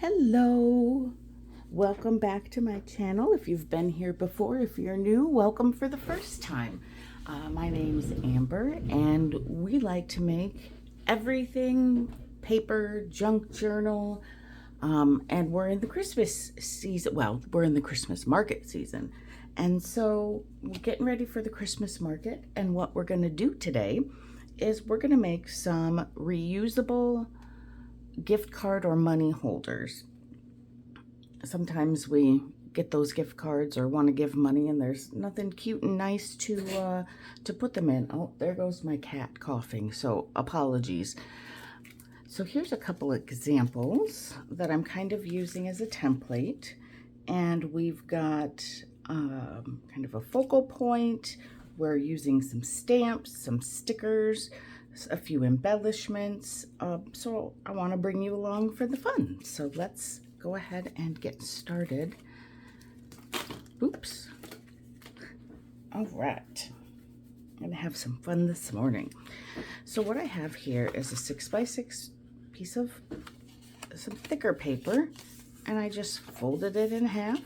Hello, welcome back to my channel. If you've been here before, if you're new, welcome for the first time. My name's Amber and we like to make everything paper, junk journal, and we're in the Christmas season. Well, we're in the Christmas market season. And so we're getting ready for the Christmas market, and what we're gonna do today is we're gonna make some reusable gift card or money holders. Sometimes we get those gift cards or want to give money and there's nothing cute and nice to put them in. Oh, there goes my cat coughing, so apologies. So here's a couple examples that I'm kind of using as a template, and we've got kind of a focal point. We're using some stamps, some stickers, a few embellishments, so I want to bring you along for the fun. So let's go ahead and get started. Oops. All right, I'm gonna have some fun this morning. So what I have here is a 6x6 piece of some thicker paper, and I just folded it in half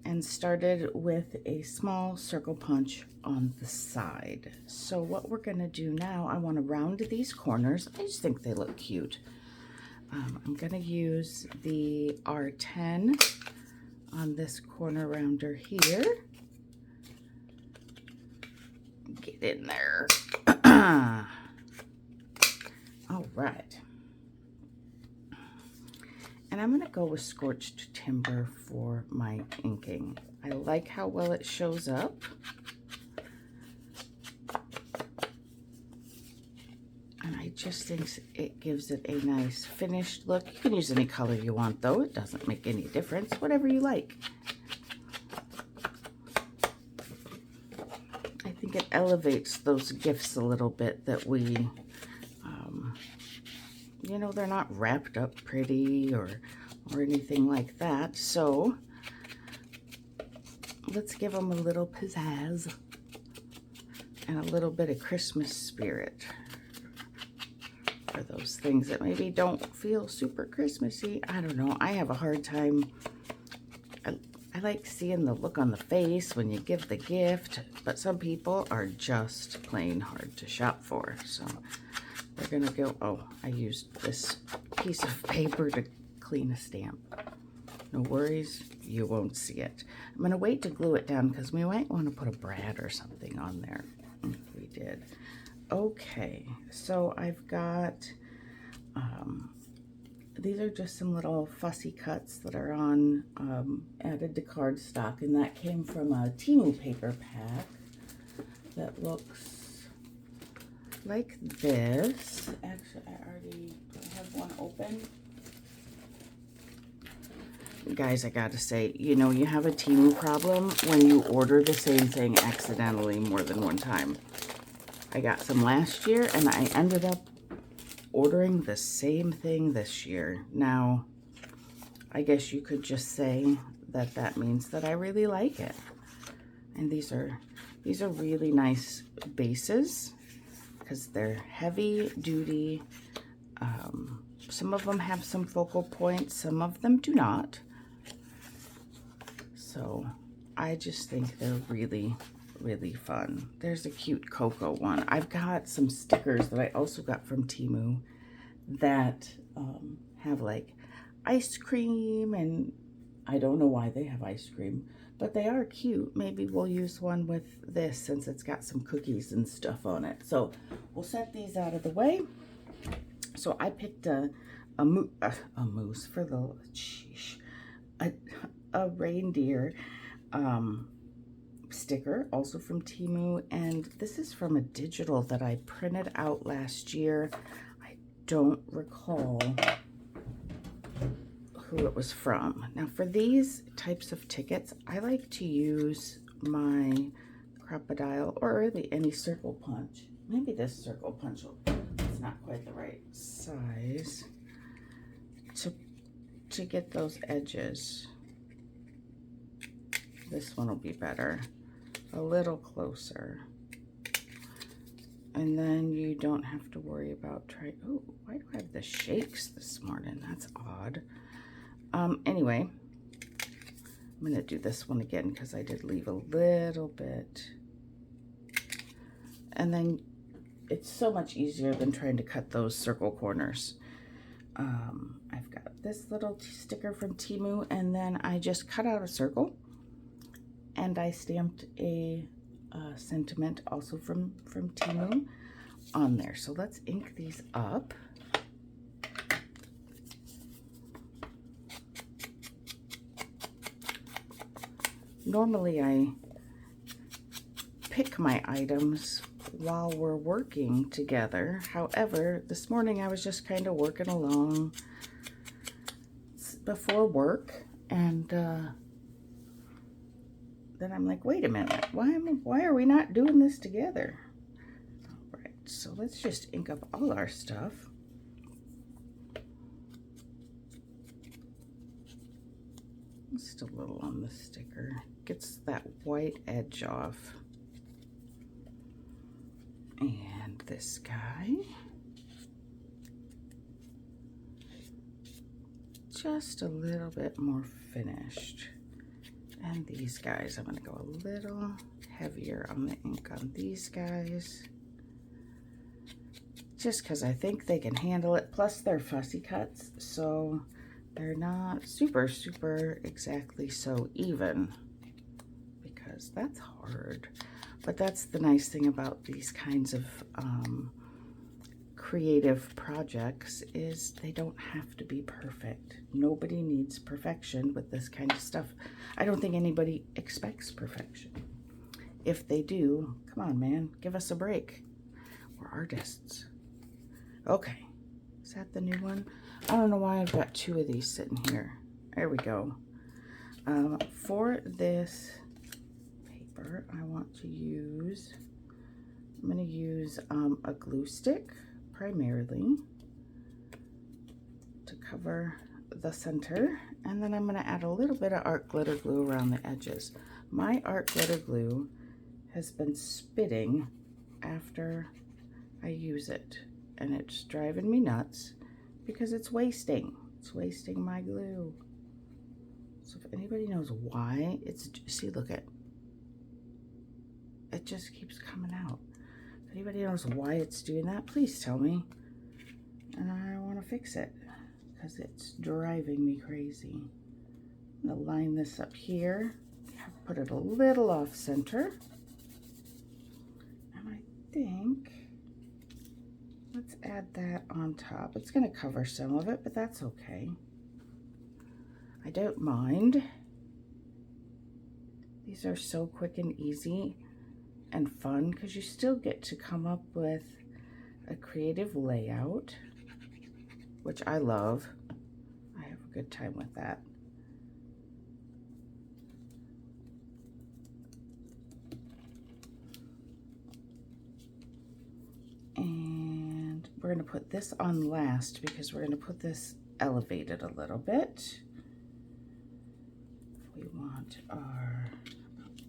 and started with a small circle punch on the side. So what we're gonna do now, I wanna round these corners. I just think they look cute. I'm gonna use the R10 on this corner rounder here. Get in there. All right. And I'm gonna go with scorched timber for my inking. I like how well it shows up. And I just think it gives it a nice finished look. You can use any color you want though. It doesn't make any difference, whatever you like. I think it elevates those gifts a little bit that we, you know, they're not wrapped up pretty or anything like that. So let's give them a little pizzazz and a little bit of Christmas spirit for those things that maybe don't feel super Christmassy. I don't know. I have a hard time. I like seeing the look on the face when you give the gift, but some people are just plain hard to shop for. So we're gonna go, oh, I used this piece of paper to clean a stamp. No worries, you won't see it. I'm gonna wait to glue it down because we might want to put a brad or something on there. We did. Okay, so I've got, these are just some little fussy cuts that are on, added to cardstock, and that came from a Temu paper pack that looks like this. Actually, I already have one open. Guys, I gotta say, you know, you have a Temu problem when you order the same thing accidentally more than one time. I got some last year and I ended up ordering the same thing this year. Now, I guess you could just say that that means that I really like it. And these are really nice bases because they're heavy duty. Some of them have some focal points, some of them do not. So I just think they're really, really fun. There's a cute cocoa one. I've got some stickers that I also got from Temu that have like ice cream, and I don't know why they have ice cream, but they are cute. Maybe we'll use one with this since it's got some cookies and stuff on it. So we'll set these out of the way. So I picked a moose for the, sheesh, a reindeer sticker, also from Temu, and this is from a digital that I printed out last year. I don't recall who it was from. Now for these types of tickets, I like to use my crocodile or really any circle punch. Maybe this circle punch is not quite the right size to get those edges. This one will be better, a little closer. And then you don't have to worry about oh, why do I have the shakes this morning? That's odd. Anyway, I'm going to do this one again because I did leave a little bit. And then it's so much easier than trying to cut those circle corners. I've got this little sticker from Temu, and then I just cut out a circle, and I stamped a sentiment also from Temu on there. So let's ink these up. Normally I pick my items while we're working together. However, this morning I was just kind of working along before work, and then I'm like, wait a minute, why are we not doing this together? All right, so let's just ink up all our stuff. Just a little on the sticker. Gets that white edge off. And this guy. Just a little bit more finished. And these guys, I'm going to go a little heavier on the ink on these guys. Just because I think they can handle it. Plus they're fussy cuts, so they're not super exactly so even, because that's hard. But that's the nice thing about these kinds of creative projects, is they don't have to be perfect. Nobody needs perfection with this kind of stuff. I don't think anybody expects perfection. If they do, come on, man, give us a break. We're artists. Okay, is that the new one? I don't know why I've got two of these sitting here. There we go. For this paper, I want to use, I'm going to use a glue stick primarily to cover the center, and then I'm going to add a little bit of art glitter glue around the edges. My art glitter glue has been spitting after I use it, and it's driving me nuts because it's wasting. It's wasting my glue. So if anybody knows why, it's, see, look at, it just keeps coming out. If anybody knows why it's doing that, please tell me. And I want to fix it because it's driving me crazy. I'm going to line this up here, put it a little off center. And I think, let's add that on top. It's going to cover some of it, but that's okay. I don't mind. These are so quick and easy and fun because you still get to come up with a creative layout, which I love. I have a good time with that. And we're going to put this on last because we're going to put this elevated a little bit. We want our,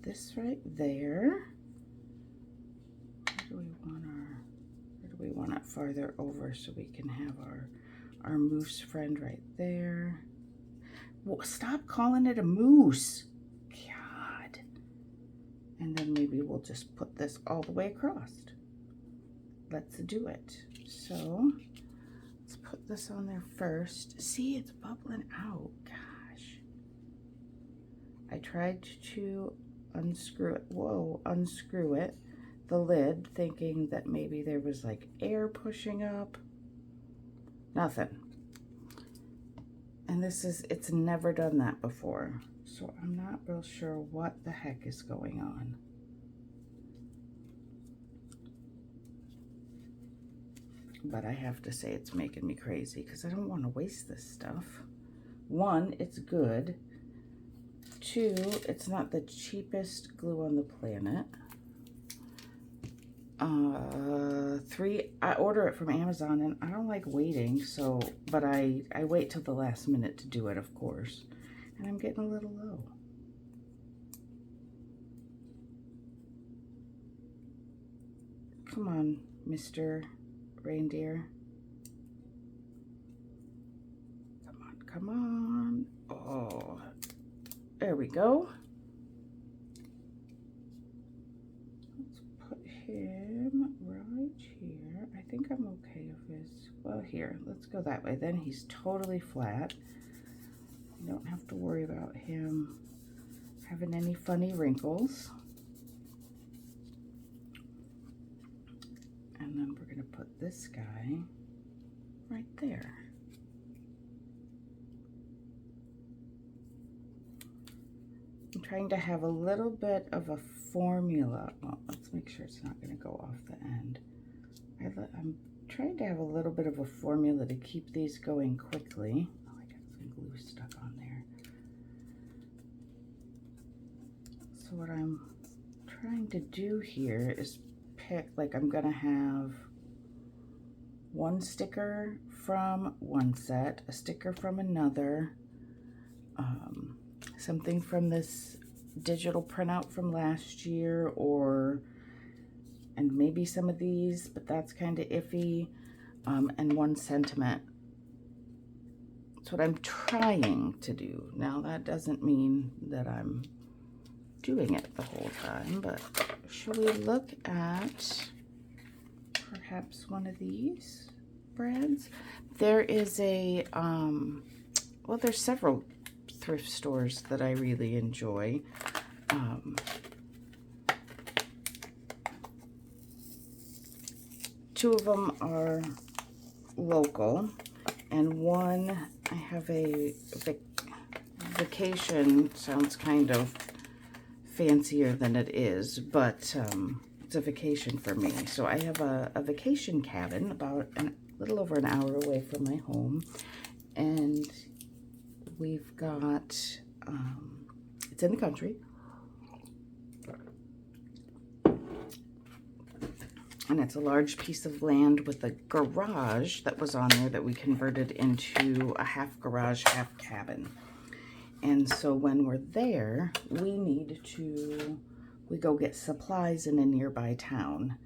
this right there. Where do we want it farther over so we can have our moose friend right there? Well, stop calling it a moose. God. And then maybe we'll just put this all the way across. Let's do it. So let's put this on there first. See, it's bubbling out. Gosh. I tried to unscrew it. Whoa, unscrew it. The lid, thinking that maybe there was like air pushing up. Nothing. And this is, it's never done that before. So I'm not real sure what the heck is going on. But I have to say it's making me crazy because I don't want to waste this stuff. One, it's good. Two, it's not the cheapest glue on the planet. Three, I order it from Amazon and I don't like waiting, so, but I wait till the last minute to do it, of course. And I'm getting a little low. Come on, Mr. Reindeer. Come come on. Oh, there we go. Let's put him right here. I think I'm okay with his, well, here, let's go that way. Then he's totally flat. You don't have to worry about him having any funny wrinkles. And then we're gonna put this guy right there. I'm trying to have a little bit of a formula. Well, let's make sure it's not going to go off the end. I'm trying to have a little bit of a formula to keep these going quickly. Oh, I got some glue stuck on there. So what I'm trying to do here is pick, like I'm going to have one sticker from one set, a sticker from another, something from this digital printout from last year, and maybe some of these, but that's kind of iffy, and one sentiment. That's what I'm trying to do. Now that doesn't mean that I'm doing it the whole time, but should we look at perhaps one of these brands? There is a, well, there's several thrift stores that I really enjoy. Two of them are local, and one, I have a vacation, sounds kind of fancier than it is, but it's a vacation for me. So I have a vacation cabin about a little over an hour away from my home, and we've got, it's in the country, and it's a large piece of land with a garage that was on there that we converted into a half garage, half cabin. And so when we're there, we go get supplies in a nearby town,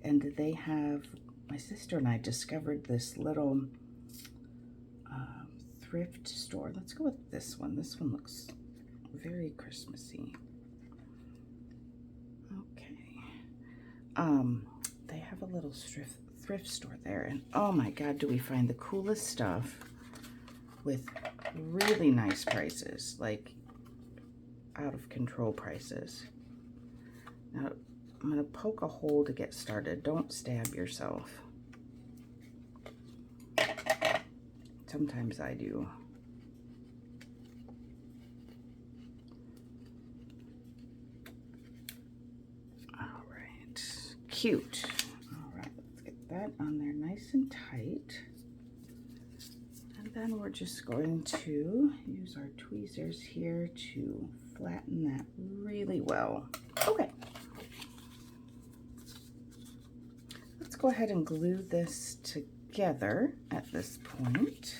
and they have, my sister and I discovered this little thrift store. Let's go with this one. This one looks very Christmassy. Okay. They have a little thrift store there, and oh my God, do we find the coolest stuff with really nice prices, like out of control prices. Now, I'm gonna poke a hole to get started. Don't stab yourself. Sometimes I do. All right, cute. All right, let's get that on there nice and tight. And then we're just going to use our tweezers here to flatten that really well. Okay. Let's go ahead and glue this together at this point.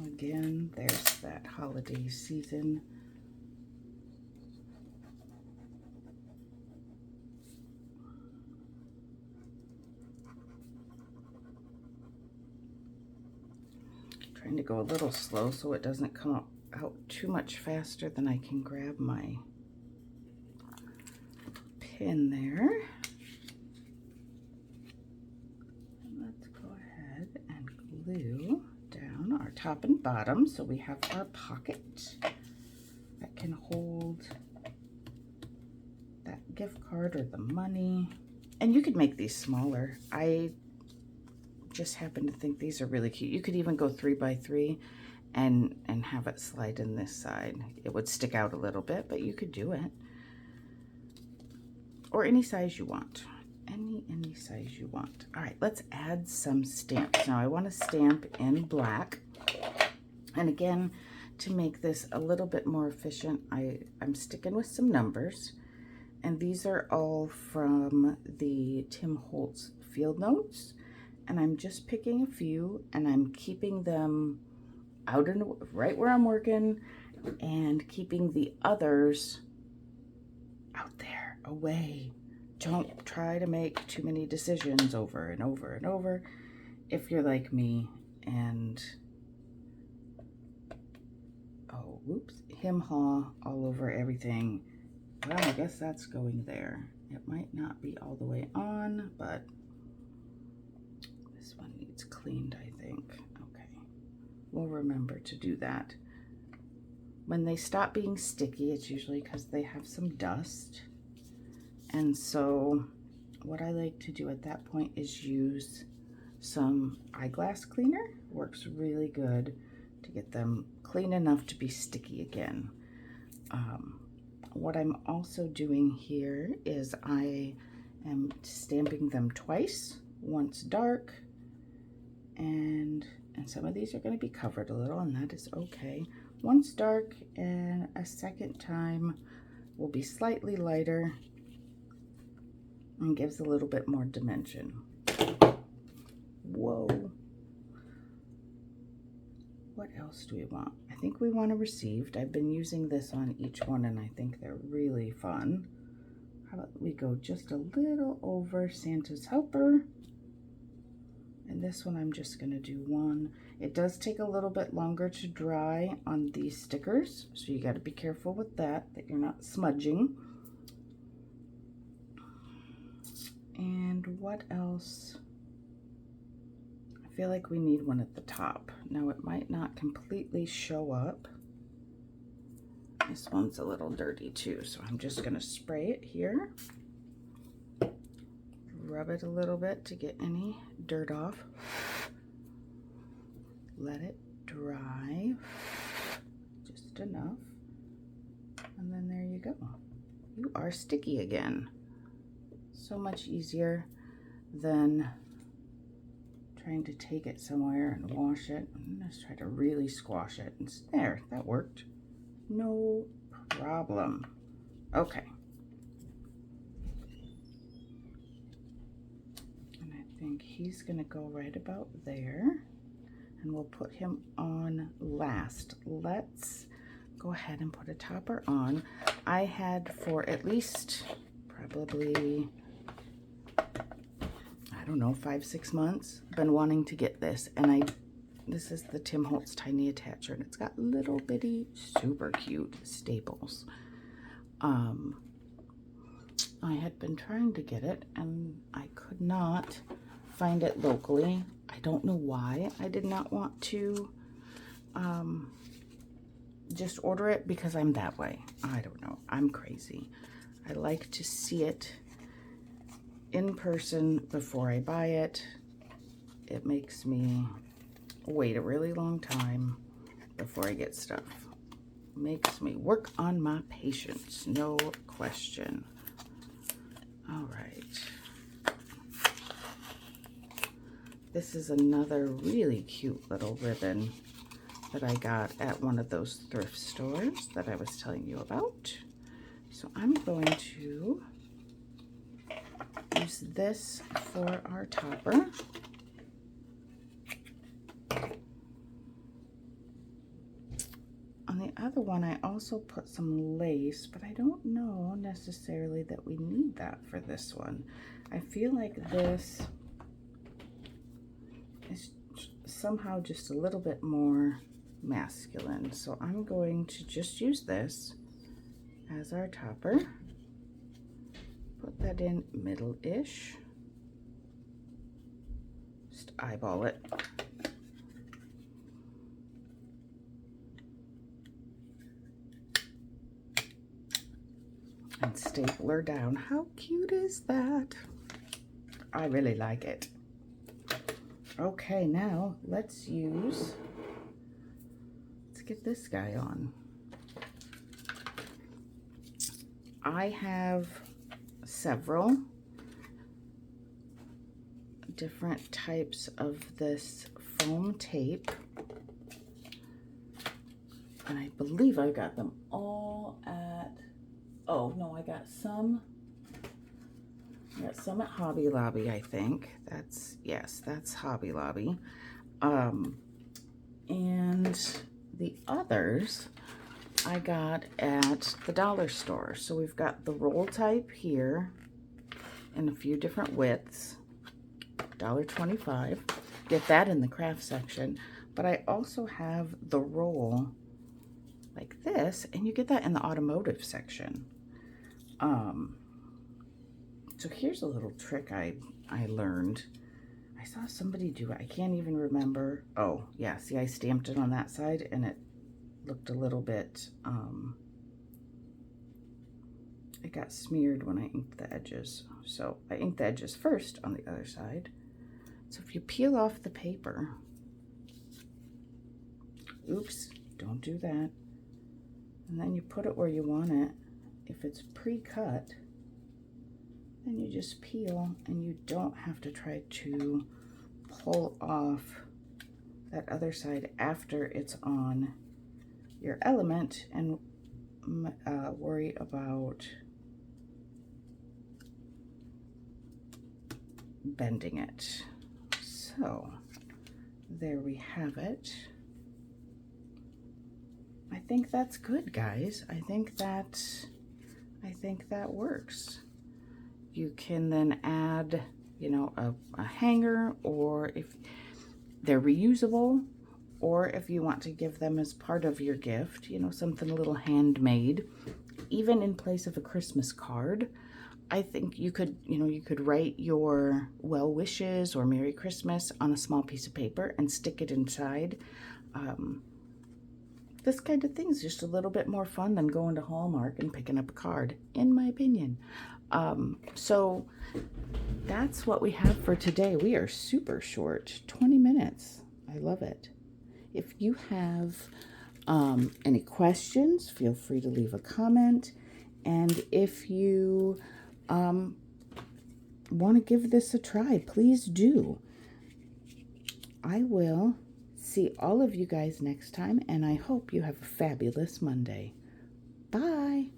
Again, there's that holiday season. Trying to go a little slow so it doesn't come out too much faster than I can grab my pin there. Let's go ahead and glue down our top and bottom so we have our pocket that can hold that gift card or the money. And you could make these smaller. I just happen to think these are really cute. You could even go 3 by 3 and have it slide in this side. It would stick out a little bit, but you could do it. Or any size you want. Any size you want. All right, let's add some stamps. Now I want to stamp in black. And again, to make this a little bit more efficient, I'm sticking with some numbers. And these are all from the Tim Holtz field notes. And I'm just picking a few, and I'm keeping them out in right where I'm working, and keeping the others out there, away. Don't try to make too many decisions over and over and over if you're like me and oh, whoops, hem haw all over everything. Well, I guess that's going there. It might not be all the way on, but this one needs cleaned, I think. Okay, we'll remember to do that. When they stop being sticky, it's usually because they have some dust. And so what I like to do at that point is use some eyeglass cleaner. Works really good to get them clean enough to be sticky again. What I'm also doing here is I am stamping them twice, once dark, and some of these are going to be covered a little, and that is okay. Once dark, and a second time will be slightly lighter and gives a little bit more dimension. Whoa. What else do we want? I think we want a received. I've been using this on each one and I think they're really fun. How about we go just a little over Santa's helper? And this one I'm just gonna do one. It does take a little bit longer to dry on these stickers, so you gotta be careful with that you're not smudging. And what else? I feel like we need one at the top. Now it might not completely show up. This one's a little dirty too, so I'm just gonna spray it here. Rub it a little bit to get any dirt off. Let it dry, just enough. And then there you go. You are sticky again. So much easier than trying to take it somewhere and wash it. Let's try to really squash it. And there, that worked. No problem. Okay. And I think he's gonna go right about there. And we'll put him on last. Let's go ahead and put a topper on. I had for at least probably, I don't know, 5-6 months, been wanting to get this, and this is the Tim Holtz Tiny Attacher, and it's got little bitty, super cute staples. I had been trying to get it, and I could not find it locally. I don't know why I did not want to just order it, because I'm that way. I don't know. I'm crazy. I like to see it in person before I buy it. It makes me wait a really long time before I get stuff. Makes me work on my patience, no question. All right. This is another really cute little ribbon that I got at one of those thrift stores that I was telling you about. So I'm going to use this for our topper. On the other one, I also put some lace, but I don't know necessarily that we need that for this one. I feel like this is somehow just a little bit more masculine. So I'm going to just use this as our topper. Put that in middle-ish. Just eyeball it. And stapler down. How cute is that? I really like it. Okay, now let's get this guy on. I have several different types of this foam tape, and I believe I got them all at, oh no, I got some at Hobby Lobby, I think. Yes, that's Hobby Lobby. And the others I got at the dollar store. So we've got the roll type here in a few different widths, $1.25. Get that in the craft section. But I also have the roll, like this, and you get that in the automotive section. So here's a little trick I learned. I saw somebody do it. I can't even remember. Oh, yeah. See, I stamped it on that side, and it looked a little bit, it got smeared when I inked the edges. So I inked the edges first on the other side. So if you peel off the paper, oops, don't do that. And then you put it where you want it. If it's pre-cut, then you just peel, and you don't have to try to pull off that other side after it's on your element and worry about bending it. So there we have it. I think that's good, guys. I think that works. You can then add, you know, a hanger, or if they're reusable, or if you want to give them as part of your gift, you know, something a little handmade, even in place of a Christmas card. I think you could, you know, you could write your well wishes or Merry Christmas on a small piece of paper and stick it inside. This kind of thing is just a little bit more fun than going to Hallmark and picking up a card, in my opinion. So that's what we have for today. We are super short, 20 minutes. I love it. If you have any questions, feel free to leave a comment. And if you want to give this a try, please do. I will see all of you guys next time, and I hope you have a fabulous Monday. Bye.